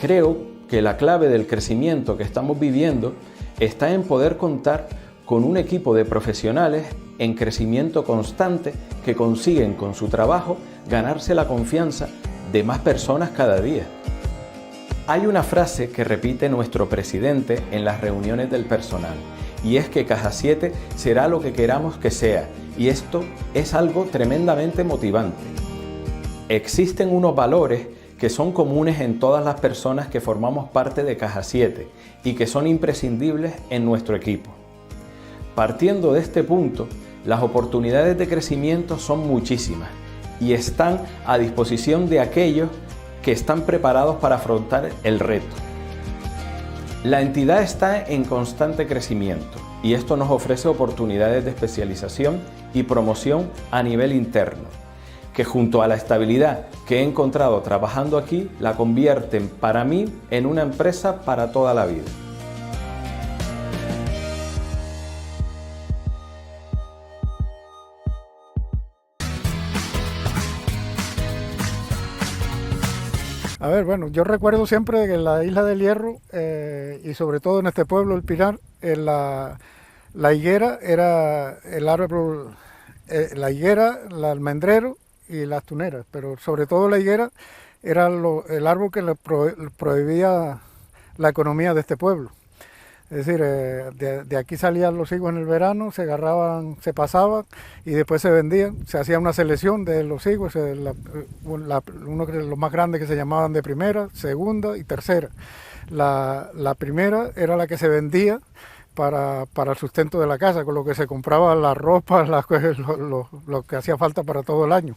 Creo que la clave del crecimiento que estamos viviendo está en poder contar con un equipo de profesionales en crecimiento constante que consiguen con su trabajo ganarse la confianza de más personas cada día. Hay una frase que repite nuestro presidente en las reuniones del personal, y es que Caja 7 será lo que queramos que sea, y esto es algo tremendamente motivante. Existen unos valores que son comunes en todas las personas que formamos parte de Caja 7 y que son imprescindibles en nuestro equipo. Partiendo de este punto, las oportunidades de crecimiento son muchísimas y están a disposición de aquellos que están preparados para afrontar el reto. La entidad está en constante crecimiento y esto nos ofrece oportunidades de especialización y promoción a nivel interno, que junto a la estabilidad que he encontrado trabajando aquí, la convierten para mí en una empresa para toda la vida. A ver, bueno, yo recuerdo siempre que en la Isla del Hierro y sobre todo en este pueblo, El Pinar, la higuera era el árbol, la higuera, el almendrero y las tuneras, pero sobre todo la higuera era el árbol que le prohibía la economía de este pueblo. Es decir, de aquí salían los higos en el verano, se agarraban, se pasaban y después se vendían. Se hacía una selección de los higos, uno de los más grandes que se llamaban de primera, segunda y tercera. La primera era la que se vendía para el sustento de la casa, con lo que se compraba la ropa, lo que hacía falta para todo el año.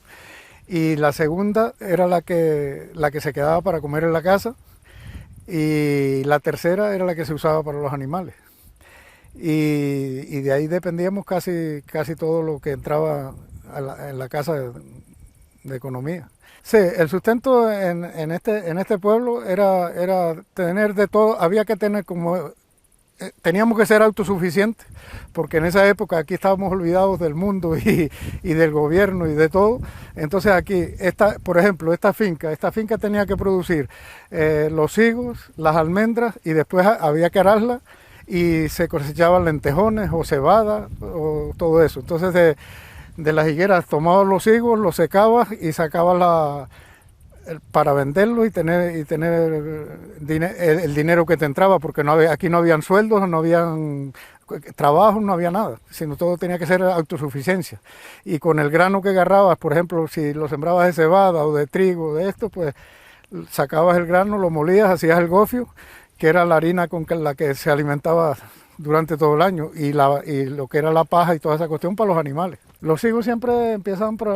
Y la segunda era la que se quedaba para comer en la casa. Y la tercera era la que se usaba para los animales. Y de ahí dependíamos casi todo lo que entraba en la casa de economía. Sí, el sustento en este pueblo era tener de todo, había que tener teníamos que ser autosuficientes, porque en esa época aquí estábamos olvidados del mundo y del gobierno y de todo. Entonces aquí, por ejemplo, esta finca tenía que producir los higos, las almendras, y después había que ararla y se cosechaban lentejones o cebada o todo eso. Entonces de las higueras tomabas los higos, los secabas y sacabas para venderlo y tener el dinero que te entraba, porque aquí no habían sueldos, no habían trabajo, no había nada, sino todo tenía que ser autosuficiencia. Y con el grano que agarrabas, por ejemplo, si lo sembrabas de cebada o de trigo, de esto, pues sacabas el grano, lo molías, hacías el gofio, que era la harina con la que se alimentaba durante todo el año, y lo que era la paja y toda esa cuestión para los animales. Los higos siempre empiezan por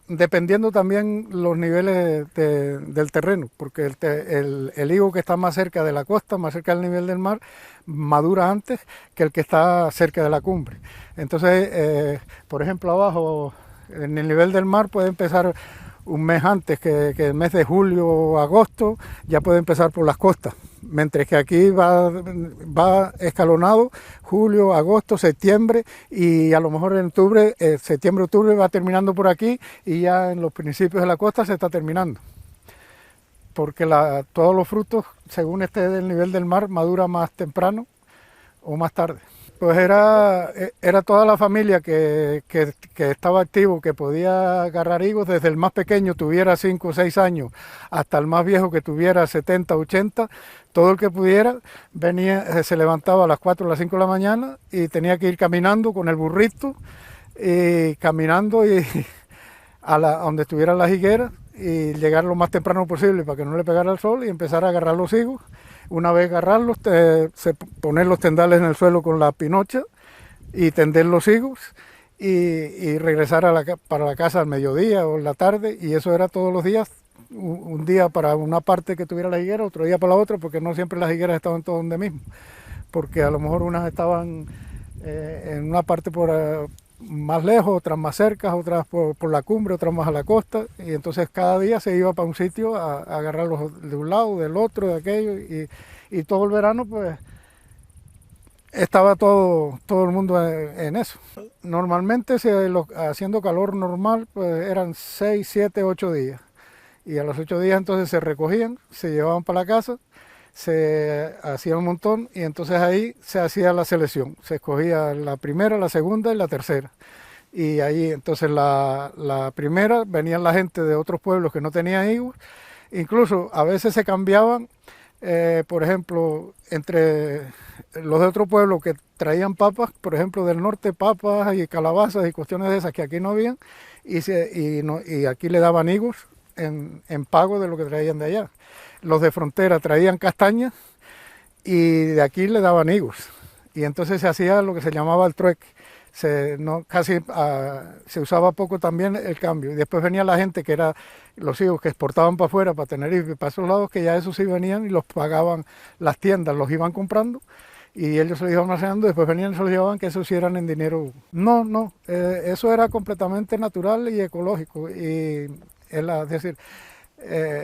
dependiendo también los niveles del terreno, porque el higo que está más cerca de la costa, más cerca del nivel del mar, madura antes que el que está cerca de la cumbre. Entonces, por ejemplo, abajo, en el nivel del mar puede empezar un mes antes, que el mes de julio o agosto, ya puede empezar por las costas. Mientras que aquí va escalonado julio, agosto, septiembre, y a lo mejor en octubre, septiembre, octubre va terminando por aquí y ya en los principios de la costa se está terminando. Porque todos los frutos, según esté del nivel del mar, madura más temprano o más tarde. Pues era toda la familia que estaba activo, que podía agarrar higos, desde el más pequeño, tuviera 5 o 6 años, hasta el más viejo que tuviera 70, 80, todo el que pudiera venía, se levantaba a las 4 o las 5 de la mañana y tenía que ir caminando con el burrito, y caminando a donde estuvieran las higueras y llegar lo más temprano posible para que no le pegara el sol y empezar a agarrar los higos. Una vez agarrarlos, poner los tendales en el suelo con la pinocha y tender los higos y regresar para la casa al mediodía o en la tarde, y eso era todos los días, un día para una parte que tuviera la higuera, otro día para la otra, porque no siempre las higueras estaban todas donde mismo, porque a lo mejor unas estaban en una parte más lejos, otras más cerca, otras por la cumbre, otras más a la costa, y entonces cada día se iba para un sitio a agarrarlos de un lado, del otro, de aquello, y todo el verano pues estaba todo el mundo en eso. Normalmente haciendo calor normal pues eran 6, 7, 8 días, y a los 8 días entonces se recogían, se llevaban para la casa, se hacía un montón y entonces ahí se hacía la selección. Se escogía la primera, la segunda y la tercera. Y ahí entonces la primera venían la gente de otros pueblos que no tenían higos. Incluso a veces se cambiaban, por ejemplo, entre los de otro pueblo que traían papas, por ejemplo del norte, papas y calabazas y cuestiones de esas que aquí no habían, y aquí le daban higos en pago de lo que traían de allá. Los de frontera traían castañas y de aquí le daban higos. Y entonces se hacía lo que se llamaba el trueque. Se usaba poco también el cambio. Y después venía la gente que era los higos que exportaban para afuera, para Tenerife y para esos lados, que ya esos sí venían y los pagaban las tiendas, los iban comprando y ellos se los iban almacenando, después venían y se los llevaban, que eso sí eran en dinero. No, eso era completamente natural y ecológico. Y es decir,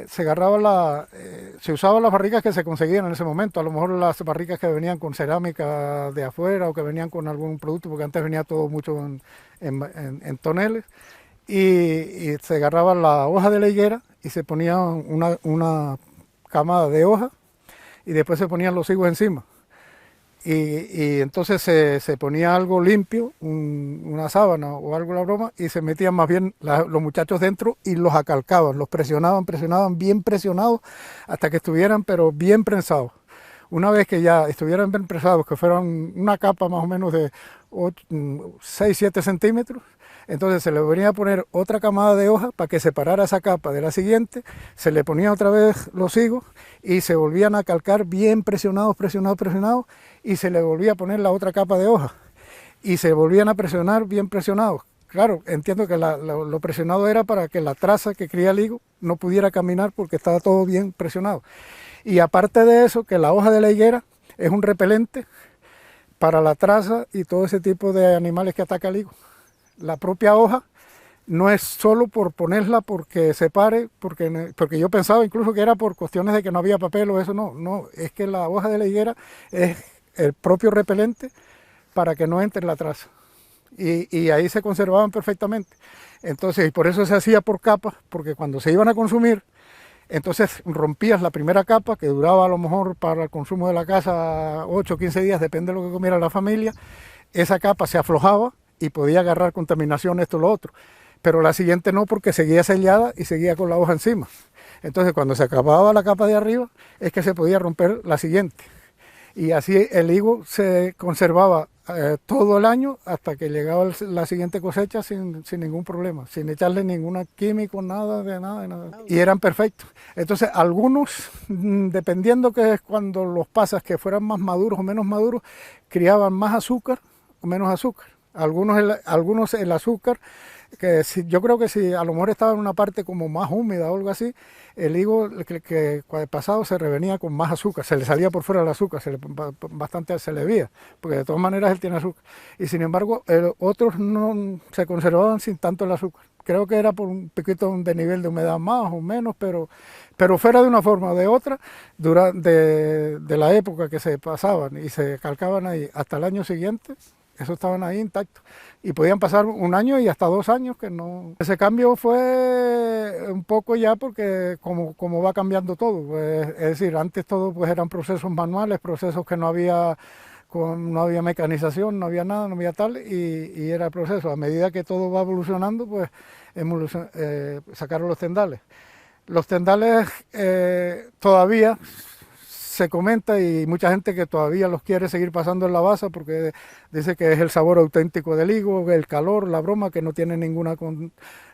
se usaban las barricas que se conseguían en ese momento, a lo mejor las barricas que venían con cerámica de afuera o que venían con algún producto, porque antes venía todo mucho en toneles, y se agarraba la hoja de la higuera y se ponía una camada de hoja y después se ponían los higos encima. Y entonces se ponía algo limpio, una sábana o algo, la broma, y se metían más bien los muchachos dentro y los acalcaban, los presionaban, bien presionados, hasta que estuvieran pero bien prensados. Una vez que ya estuvieran bien prensados, que fueran una capa más o menos de 6-7 centímetros, entonces se le venía a poner otra camada de hoja para que separara esa capa de la siguiente, se le ponía otra vez los higos y se volvían a calcar bien presionados, y se le volvía a poner la otra capa de hoja y se volvían a presionar bien presionados. Claro, entiendo que lo presionado era para que la traza que cría el higo no pudiera caminar porque estaba todo bien presionado. Y aparte de eso, que la hoja de la higuera es un repelente para la traza y todo ese tipo de animales que ataca el higo. La propia hoja no es solo por ponerla porque se pare, porque yo pensaba incluso que era por cuestiones de que no había papel o eso, no, es que la hoja de la higuera es el propio repelente para que no entre la traza. Y ahí se conservaban perfectamente. Entonces, y por eso se hacía por capas, porque cuando se iban a consumir, entonces rompías la primera capa, que duraba a lo mejor para el consumo de la casa 8 o 15 días, depende de lo que comiera la familia. Esa capa se aflojaba y podía agarrar contaminación, esto o lo otro. Pero la siguiente no, porque seguía sellada y seguía con la hoja encima. Entonces, cuando se acababa la capa de arriba, es que se podía romper la siguiente. Y así el higo se conservaba todo el año hasta que llegaba la siguiente cosecha sin ningún problema, sin echarle ningún químico, nada. Y eran perfectos. Entonces, algunos, dependiendo que es cuando los pasas que fueran más maduros o menos maduros, criaban más azúcar o menos azúcar. Algunos el azúcar, yo creo que si a lo mejor estaba en una parte como más húmeda o algo así, el higo que pasado se revenía con más azúcar, se le salía por fuera el azúcar, bastante se le veía, porque de todas maneras él tiene azúcar. Y sin embargo, otros no se conservaban sin tanto el azúcar. Creo que era por un poquito de nivel de humedad más o menos, pero fuera de una forma o de otra, de la época que se pasaban y se calcaban ahí hasta el año siguiente, eso estaban ahí intactos. Y podían pasar 1 año y hasta 2 años que no. Ese cambio fue un poco ya porque como va cambiando todo. Pues, es decir, antes todo pues eran procesos manuales, procesos que no había mecanización, no había nada, no había tal, y era el proceso. A medida que todo va evolucionando, pues sacaron los tendales. Los tendales todavía se comenta y mucha gente que todavía los quiere seguir pasando en la basa porque dice que es el sabor auténtico del higo, el calor, la broma, que no tiene ninguna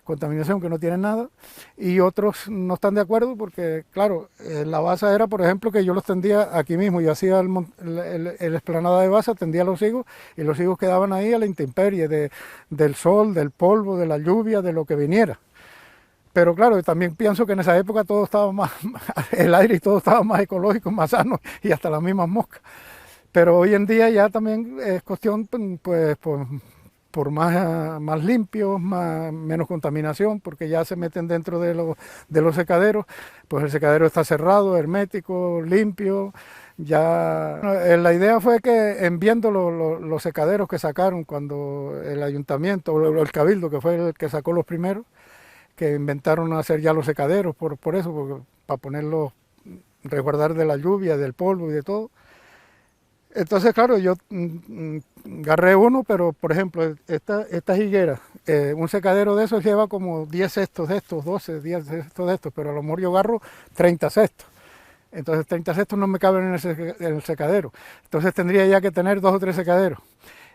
contaminación, que no tiene nada, y otros no están de acuerdo porque, claro, la basa era, por ejemplo, que yo los tendía aquí mismo, yo hacía el esplanada de basa, tendía los higos y los higos quedaban ahí a la intemperie del sol, del polvo, de la lluvia, de lo que viniera. Pero claro, también pienso que en esa época todo estaba más, el aire y todo estaba más ecológico, más sano y hasta las mismas moscas. Pero hoy en día ya también es cuestión, pues, por más limpios, menos contaminación, porque ya se meten dentro de los secaderos, pues el secadero está cerrado, hermético, limpio. Ya la idea fue que en viendo los secaderos que sacaron cuando el ayuntamiento o el cabildo, que fue el que sacó los primeros, que inventaron hacer ya los secaderos, por eso, para ponerlos, resguardar de la lluvia, del polvo y de todo. Entonces, claro, yo agarré uno, pero por ejemplo, esta higuera, un secadero de esos lleva como 10 cestos de estos, 12, 10 cestos de estos, pero a lo mejor yo agarro 30 cestos. Entonces 30 cestos no me caben en el secadero. Entonces tendría ya que tener 2 o 3 secaderos.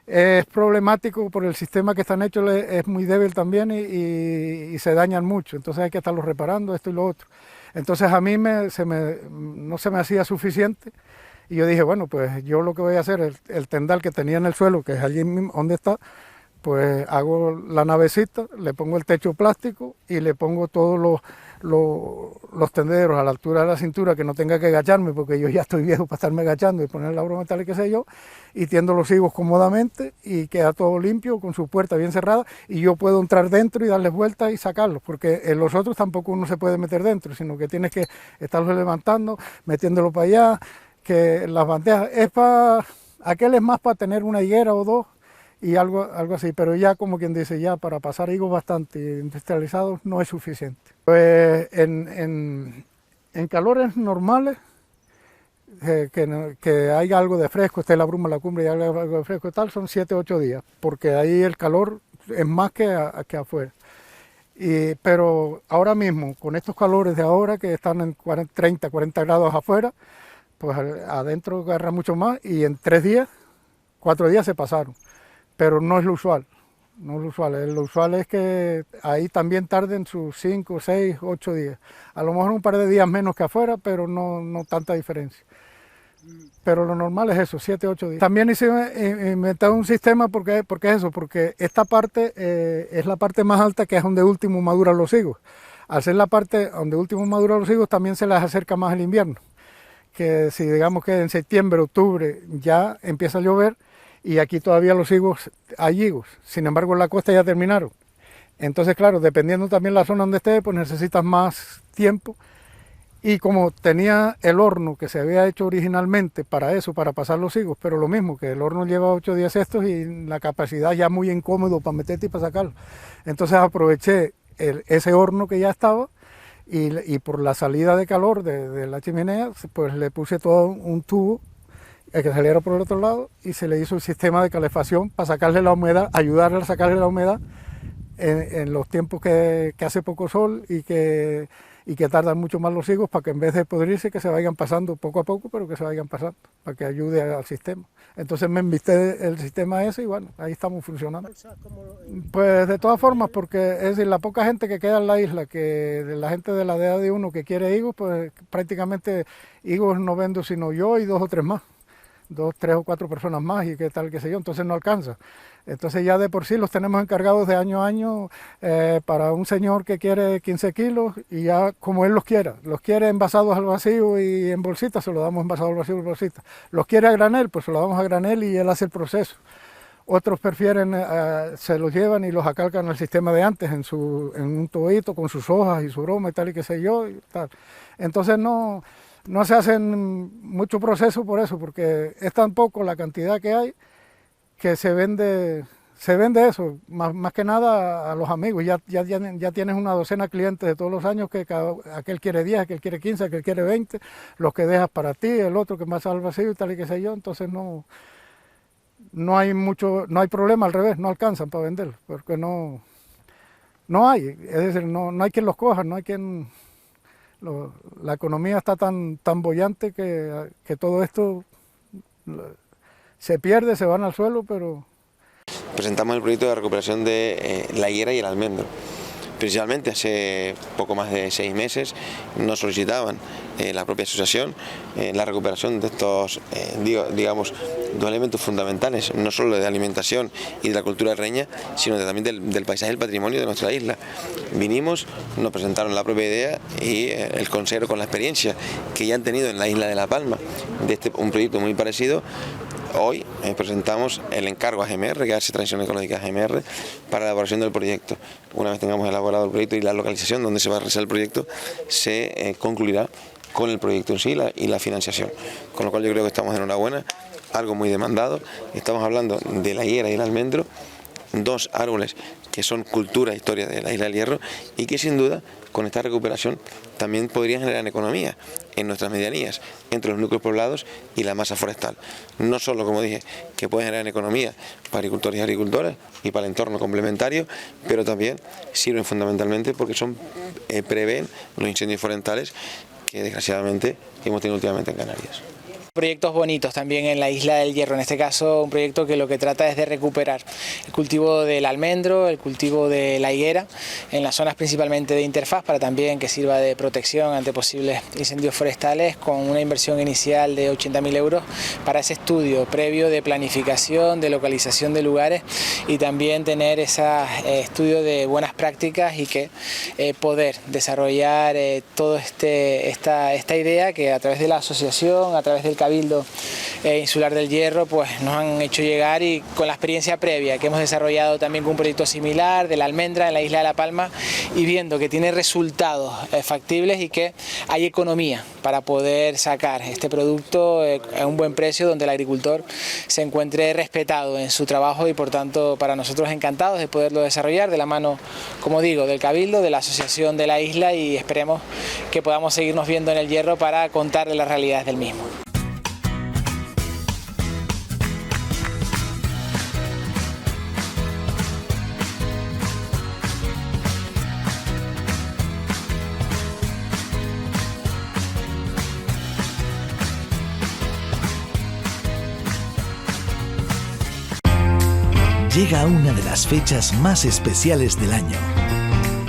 Es problemático por el sistema que están hechos, es muy débil también y se dañan mucho. Entonces hay que estarlos reparando, esto y lo otro. Entonces a mí no se me hacía suficiente. Y yo dije, bueno, pues yo lo que voy a hacer, el tendal que tenía en el suelo, que es allí mismo donde está, pues hago la navecita, le pongo el techo plástico y le pongo todos los tendederos a la altura de la cintura, que no tenga que agacharme, porque yo ya estoy viejo para estarme agachando y poner la broma metal y qué sé yo, y tiendo los higos cómodamente y queda todo limpio, con su puerta bien cerrada, y yo puedo entrar dentro y darles vueltas y sacarlos, porque en los otros tampoco uno se puede meter dentro, sino que tienes que estarlos levantando, metiéndolo para allá, que las bandejas, aquel es más para tener una higuera o dos, y algo así, pero ya como quien dice, ya para pasar higos bastante industrializados no es suficiente. Pues en calores normales, que haya algo de fresco, esté la bruma en la cumbre y haya algo de fresco y tal, son 7 o 8 días, porque ahí el calor es más que afuera. Pero ahora mismo, con estos calores de ahora, que están en 30, 40 grados afuera, pues adentro agarra mucho más, y en 3 días, 4 días se pasaron. Pero no es lo usual, no es lo usual. Lo usual es que ahí también tarden sus 5, 6, 8 días. A lo mejor un par de días menos que afuera, pero no tanta diferencia. Pero lo normal es eso, 7, 8 días. También inventé un sistema porque es eso, porque esta parte es la parte más alta, que es donde último maduran los higos. Al ser la parte donde último maduran los higos, también se les acerca más el invierno. Que si digamos que en septiembre, octubre ya empieza a llover, y aquí todavía los higos, hay higos, sin embargo en la costa ya terminaron. Entonces claro, dependiendo también la zona donde esté, pues necesitas más tiempo. Y como tenía el horno que se había hecho originalmente para eso, para pasar los higos, pero lo mismo, que el horno lleva 8 días estos y la capacidad ya muy incómodo para meterte y para sacarlo. Entonces aproveché ese horno que ya estaba, y por la salida de calor de la chimenea, pues le puse todo un tubo que saliera por el otro lado, y se le hizo un sistema de calefacción para sacarle la humedad, ayudarle a sacarle la humedad en los tiempos que hace poco sol y que tardan mucho más los higos, para que en vez de podrirse, que se vayan pasando poco a poco, pero que se vayan pasando, para que ayude al sistema. Entonces me envisté el sistema ese y bueno, ahí estamos funcionando. Pues de todas formas, porque es decir, la poca gente que queda en la isla, que la gente de la edad de uno que quiere higos, pues prácticamente higos no vendo sino yo y 2 o 3 más. 2, 3 o 4 personas más y qué tal, qué sé yo, entonces no alcanza. Entonces ya de por sí los tenemos encargados de año a año, para un señor que quiere 15 kilos, y ya como él los quiere envasados al vacío y en bolsitas, se los damos envasados al vacío y en bolsitas. Los quiere a granel, pues se los damos a granel y él hace el proceso. Otros prefieren, se los llevan y los acalcan al sistema de antes, en un tubito con sus hojas y su broma y tal y qué sé yo. Y tal. Entonces no se hacen mucho proceso por eso, porque es tan poco la cantidad que hay, que se vende eso, más que nada a los amigos. Ya tienes una docena de clientes de todos los años, que aquel quiere 10, aquel quiere 15, aquel quiere 20, los que dejas para ti, el otro que más al vacío y tal y qué sé yo. Entonces no hay problema, al revés, no alcanzan para venderlos, porque no hay, es decir, no hay quien los coja, no hay quien... La economía está tan bollante que todo esto se pierde, se van al suelo, pero... Presentamos el proyecto de recuperación de la higuera y el almendro. Principalmente hace poco más de 6 meses nos solicitaban la propia asociación la recuperación de estos, digamos, 2 elementos fundamentales, no solo de alimentación y de la cultura reña, sino también del paisaje y el patrimonio de nuestra isla. Vinimos, nos presentaron la propia idea y el consejero, con la experiencia que ya han tenido en la isla de La Palma de un proyecto muy parecido. Hoy presentamos el encargo a GMR, que hace Transición Ecológica GMR, para la elaboración del proyecto. Una vez tengamos elaborado el proyecto y la localización donde se va a realizar el proyecto, se concluirá con el proyecto en sí y la financiación. Con lo cual yo creo que estamos en enhorabuena, algo muy demandado. Estamos hablando de la higuera y el almendro, 2 árboles que son cultura e historia de la Isla del Hierro y que sin duda con esta recuperación también podrían generar economía en nuestras medianías, entre los núcleos poblados y la masa forestal. No solo, como dije, que pueden generar economía para agricultores y agricultoras y para el entorno complementario, pero también sirven fundamentalmente porque prevén los incendios forestales que desgraciadamente hemos tenido últimamente en Canarias. Proyectos bonitos también en la Isla del Hierro, en este caso un proyecto que lo que trata es de recuperar el cultivo del almendro, el cultivo de la higuera, en las zonas principalmente de interfaz, para también que sirva de protección ante posibles incendios forestales, con una inversión inicial de 80.000 euros para ese estudio previo de planificación, de localización de lugares y también tener ese estudio de buenas prácticas y que poder desarrollar toda esta idea que a través de la asociación, a través del Cabildo Insular del Hierro, pues nos han hecho llegar, y con la experiencia previa que hemos desarrollado también con un proyecto similar de la almendra en la isla de La Palma, y viendo que tiene resultados factibles y que hay economía para poder sacar este producto a un buen precio, donde el agricultor se encuentre respetado en su trabajo, y por tanto para nosotros encantados de poderlo desarrollar de la mano, como digo, del Cabildo, de la asociación de la isla, y esperemos que podamos seguirnos viendo en el Hierro para contarle las realidades del mismo. Llega una de las fechas más especiales del año.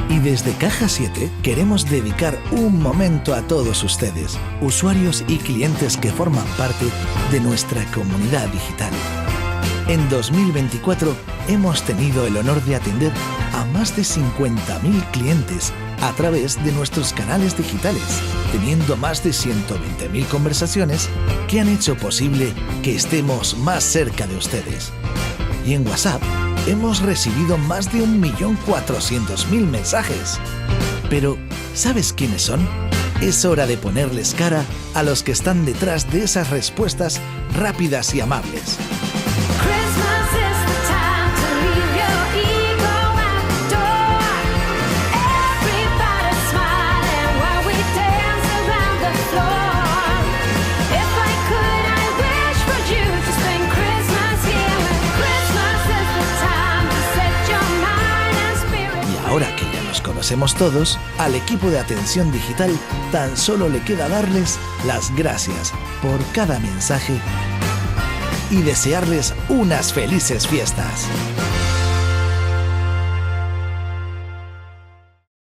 Y desde Caja 7 queremos dedicar un momento a todos ustedes, usuarios y clientes que forman parte de nuestra comunidad digital. En 2024 hemos tenido el honor de atender a más de 50.000 clientes a través de nuestros canales digitales, teniendo más de 120.000 conversaciones que han hecho posible que estemos más cerca de ustedes. Y en WhatsApp hemos recibido más de 1.400.000 mensajes. Pero, ¿sabes quiénes son? Es hora de ponerles cara a los que están detrás de esas respuestas rápidas y amables. Ahora que ya nos conocemos todos, al equipo de atención digital tan solo le queda darles las gracias por cada mensaje y desearles unas felices fiestas.